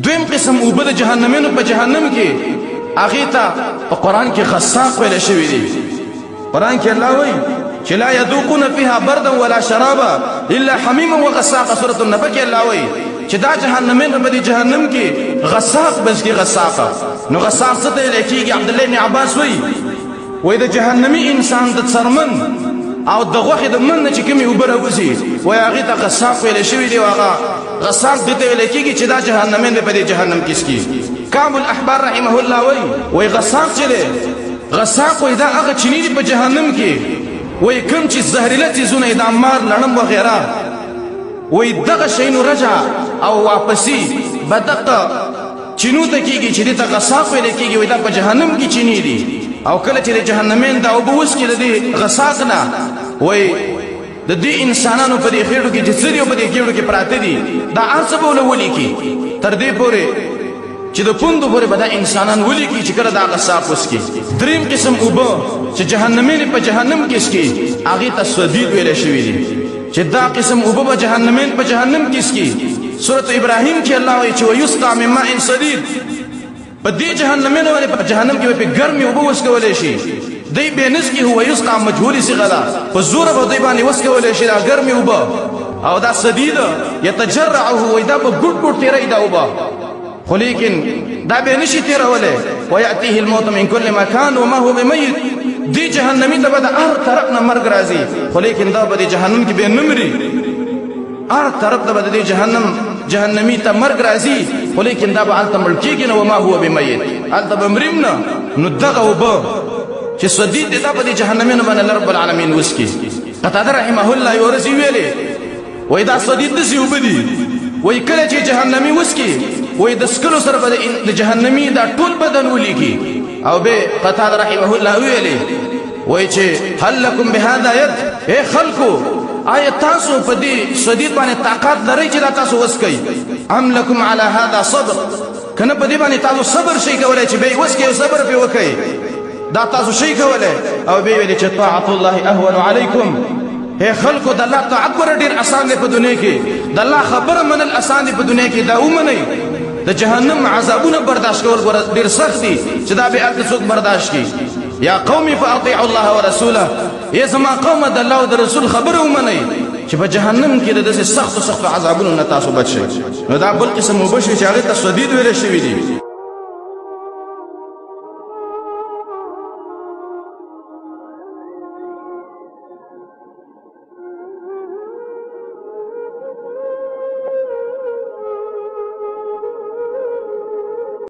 دویم قسم اوبه د جهنمینو په جهنم کې هغې ته په قرآن کې غساق ویلی شوي دي. قرآن کې الله وایي چې لا یذوقون فیها بردا ولا شرابا الا حمیما وغساقا. سورة النبأ کې الله وایي چې دا جهنمین په دې جهنم کې غساق بس کې غساقه. نو غساق څه ته ویلی کېږي؟ عبدالله بن عباس وایي د جهنمي انسان د څرمن او د غوښې د من نه چې کومې اوبه راوځي وایي هغې ته غساق ویلی شوي دی. او هغه غساق دې ته ویلی کېږي چې دا جهنمین دی په دې جهنم کې څکي. کعب الاحبار رحمه الله وایي غساق چې دی غساق وایي دا هغه چیني دي په جهنم کې وایي کوم چې زهریله څیزونه یې د مار لړم وغیره وایي دغه شیانو رجع او واپسي به دغه چینو ته کېږي چې دې ته غساق ویلی کېږي. وایي دا په جهنم کې چیني دي او کله چې د جهنمین دا اوبه وڅکي د دې غساق نه وایي د دې انسانانو په دې خېټو کې چې څه دي او په دې ګېډو کې پراته دي دا هر څه به ونه ولیکي تر دې پورې چې د پوندو پورې به دا انسانان ولیکي چې کله دا غساق وڅکي. دریم قسم اوبه چې جهنمین په جهنم کې څکي هغې ته سدید ویلی شوي دي چې دا قسم اوبه به جهنمین په جهنم کې څکي. سورة ابراهیم کې الله وایي چې ویسقى من ماء صدید. په دې جهنمین باندې په جهنم کې به پې ګرمې اوبه وڅکولی شي. دی بې نسکې هو یسقى مجهولي صیغه ده په زوره به دوی باندې وڅکولی شي دا ګرمې اوبه. او دا سدیده یتجرعه وایي دا به ګوټ ګوټ تېروي دا اوبه خو لیکن دا به نشي تېرولی. ویأتیه الموت من کل مکان وما هو بمیت. دی جهنمي ته به د هر طرف نه مرګ راځي خو لیکن دا به د جهنم کې به نه مري. هر طرف ته به د دې جهنمي ته مرګ راځي خو لیکن دا به هلته مړ کېږي نه وما هو بمیت هلته به مریم نه. نو دغه اوبه چې سدید دی دا به د جهنمینو باندې الله رب العالمین وڅکي. قتاده رحمه الله یوه ورځ ویلې وایي دا سدید داسې اوبه دي وایي کله چې جهنمي وڅکي وایي د څکلو سره به د جهنمي دا ټول بدن ولیکي. او به قتاده رحمه الله ویلې وایي چې هل لکم بهذا ید ای خلکو آیا تاسو په دې سدید باندې طاقت لرئ چې دا تاسو وڅکئ؟ ام لکم علی هذا صبر که نه په دې باندې تاسو صبر شئ کولی چې به یې وڅکئ او صبر پرې وکئ دا تاسو شئ کولی. او بیا ویلې چې طاعة الله اهون علیکم. هی خلکو د الله طاعت ګوره ډېر اسان دی په دنیا کې د الله خبره منل اسان دی په دنیا کې دا ومنئ. د جهنم عذابونه برداشت کول ګوره ډېر سخت دي چې دا به هلته څوک برداشت کړي. یا قوم فاطیعوا الله ورسوله ای زما قومه د الله او د رسول خبره ومنئ چې په جهنم کې د داسې سختو عذابونو نه تاسو بچ شئ. نو دا بل قسم اوبه شوي چې هغې ته سدید ویلی شوي دي.